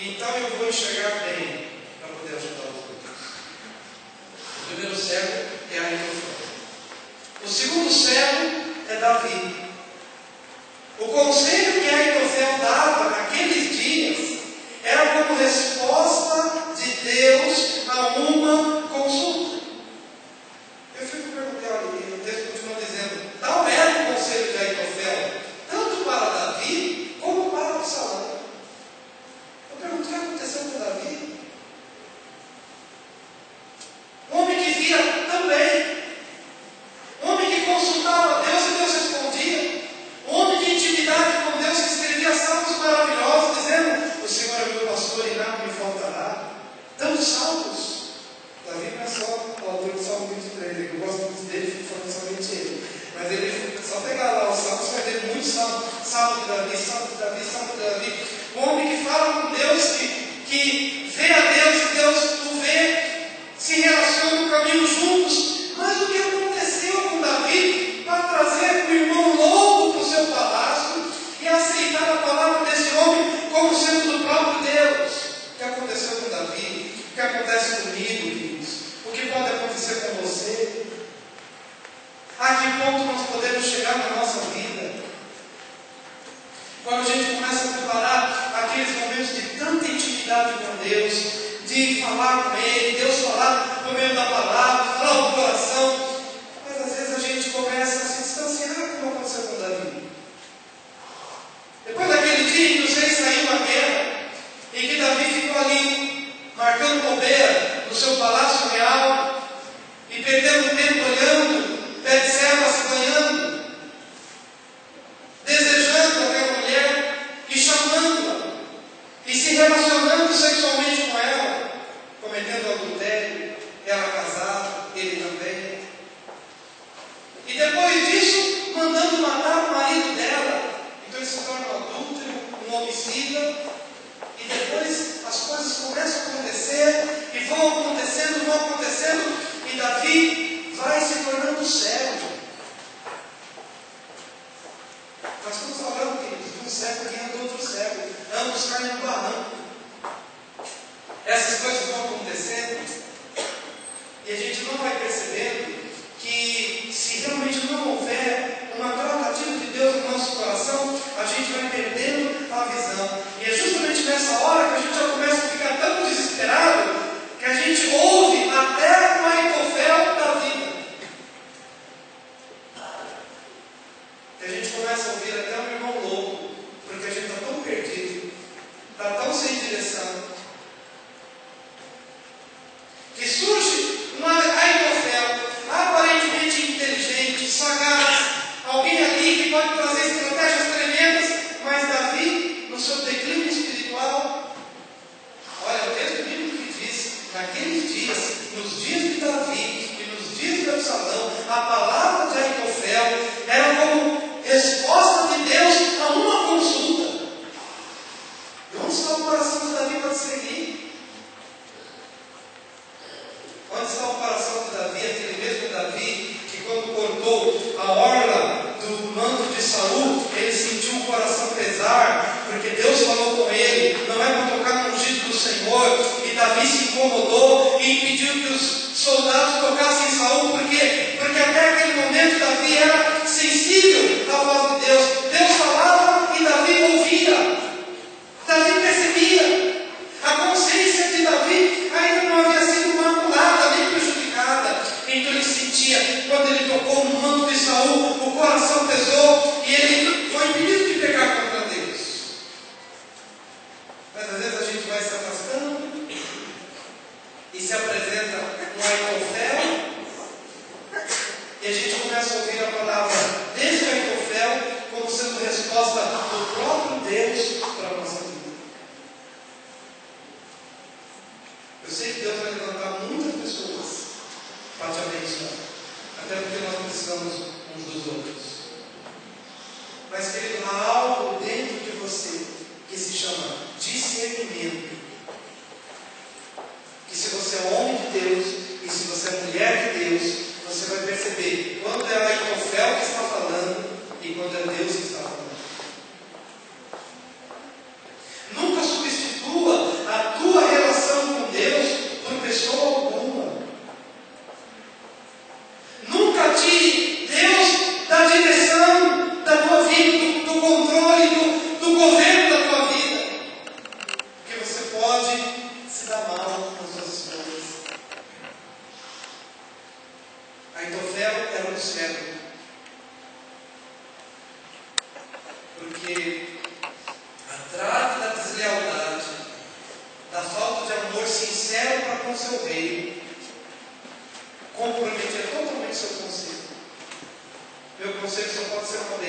então eu vou enxergar bem para poder ajudar os outros. O primeiro cego é Aitofel. O segundo cego é Davi. O conselho que Aitofel dava naqueles dias era como resposta de Deus a uma consulta. Eu fico perguntando, e o texto continua dizendo, tal era o conselho de Aitofel, tanto para Davi como para Absalão. Eu pergunto, o que aconteceu com Davi? Um homem que via também. Um homem que consultava a Deus e Deus respondia. Um homem de intimidade com Deus que escrevia salmos maravilhosos, dizendo, o Senhor é meu pastor e nada me faltará. Tantos salmos. Davi não é só o autor do Salmo 23, eu gosto muito dele, fico falando somente ele. Mas ele, só pegar lá os salmos, vai ter muitos salmos. Salmo de Davi, Salmo de Davi, Salmo de Davi. Um homem que fala com Deus, que vê a Deus e Deus o vê, se relaciona no caminho juntos. Mas o que aconteceu com Davi para trazer o irmão louco para o seu palácio e aceitar a palavra desse homem como sendo do próprio Deus? O que aconteceu com Davi? O que acontece comigo, queridos? O que pode acontecer com você? A que ponto nós podemos chegar na nossa vida? Quando a gente começa a comparar aqueles momentos de tanta intimidade com Deus, de falar com Ele, Deus falar por meio da palavra, falar do coração, mas às vezes a gente começa a se distanciar, como aconteceu com Davi. Depois daquele dia em que os reis saíram à guerra, e que Davi ficou ali, marcando bobeira no seu palácio real, e perdendo tempo olhando, Betseba se banhando, desejando aquela mulher, e chamando-a, e se relacionando sexualmente com ela, cometendo adultério, ela casada, ele também. E depois disso, mandando matar o marido dela. Então ele se torna um adúltero, um homicida. E depois as coisas começam a acontecer, e vão acontecendo, e Davi vai se tornando cego. Nós estamos falando, queridos, de um cego guiando outro cego. Ambos caem no barranco. Essas coisas vão acontecendo, e a gente não vai percebendo que, se realmente não houver uma tratativa de Deus no nosso coração, a gente vai perdendo a visão. E é justamente nessa hora que a gente já começa a ficar tão desesperado, que a gente ouve até o Aitofel da vida. Que a gente começa a ouvir até um irmão louco, porque a gente está tão perdido, está tão sem direção, que surge um Aitofel aparentemente inteligente, sagaz, alguém ali que pode trazer estratégias tremendas, mas Davi, no seu declínio espiritual, olha, o texto bíblico que diz, naqueles dias, nos dias de Davi e nos dias de Absalão, a palavra de Aitofel era como resposta de Deus a uma consulta. E onde está o coração de Davi para seguir? Onde está o coração de Davi, aquele mesmo Davi que, quando cortou a orla do manto de Saul, ele sentiu o coração pesar, porque Deus falou com ele, não é para tocar no ungido do Senhor, e Davi se incomodou e pediu que os soldados tocassem em Saul. Por quê? Porque até aquele momento Davi era sensível à voz de Deus. Deus falava e Davi ouvia. Davi percebia. A consciência de Davi ainda não havia sido maculada nem prejudicada. Então ele sentia, quando ele tocou no manto de Saul, o coração pesou e ele foi impedido de pecar contra Deus. Mas às vezes a gente vai se afastando e se apresenta um Aitofel, e a gente começa a ouvir a palavra desse Aitofel como sendo resposta do próprio Deus para a nossa vida. Eu sei que Deus vai levantar muitas pessoas para te abençoar, até porque nós precisamos uns dos outros. Mas, querido, há algo dentro de você que se chama discernimento. Que se você é homem de Deus e se você é mulher de Deus, você vai perceber quando é Aitofel que está falando e quando é Deus que está falando. Nunca substitua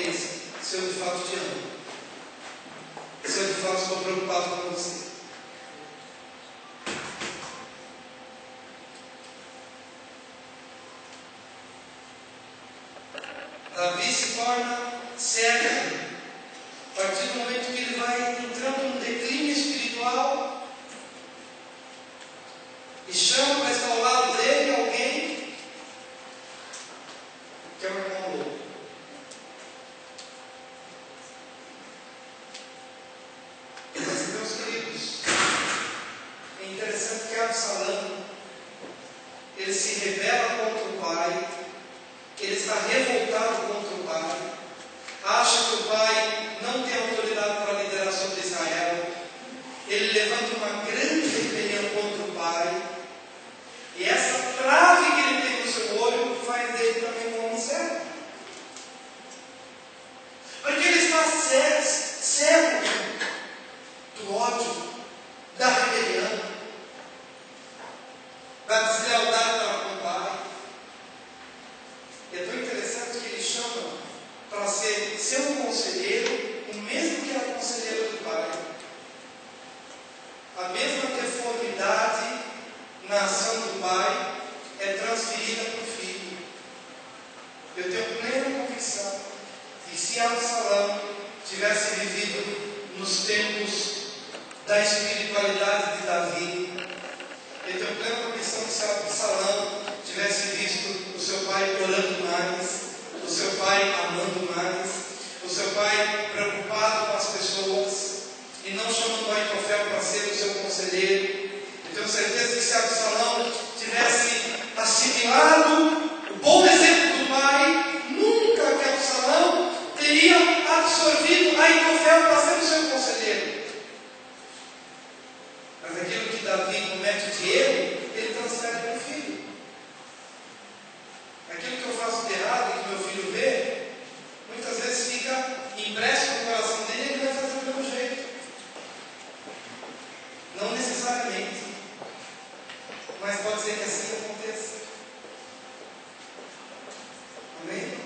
é esse? Se eu de fato te amo. Se eu de fato estou preocupado com você. Davi se torna cego a partir do momento que ele vai entrando num declínio espiritual e chama para estar ao lado dele alguém que é um irmão louco. Mas, meus queridos, é interessante que Absalão, ele se rebela contra o pai, ele está revoltado contra o pai, acha que o pai não tem autoridade para liderar sobre Israel, ele levanta uma grande rebelião contra o pai, e essa trave que ele tem no seu olho faz dele também um homem cego, porque ele está cego do ódio, da rebelião, da deslealdade para com o pai. É tão interessante que ele chama para ser seu conselheiro, o mesmo que era conselheiro do pai. A mesma deformidade na ação do pai é transferida para o filho. Eu tenho plena convicção que se Absalão tivesse vivido nos tempos da espiritualidade de Davi, eu tenho plena convicção que se Absalão tivesse visto o seu pai orando mais, o seu pai amando mais, o seu pai preocupado com as pessoas e não chamando o Aitofel para ser o seu conselheiro. Eu tenho certeza que se Absalão tivesse assimilado o bom exemplo do pai, nunca que Absalão teria absorvido Aitofel para ser o seu conselheiro. Mas aquilo que Davi comete de erro, ele transfere para o filho. Aquilo que eu faço de errado e que meu filho vê, muitas vezes fica impresso no coração dele e ele vai fazer do mesmo jeito. Não necessariamente, mas pode ser que assim aconteça. Amém?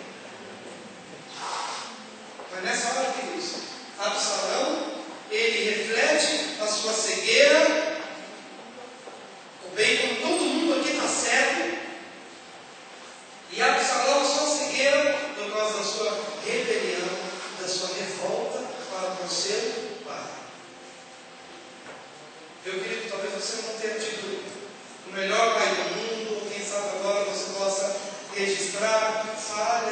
Mas nessa hora, queridos, Absalão, ele reflete a sua cegueira, bem como todo mundo aqui está cego, e Absalão só cegueira por causa da sua rebelião, da sua revolta para com seu pai. Meu querido, talvez você não tenha tido o melhor pai do mundo, ou quem sabe agora você possa registrar falhas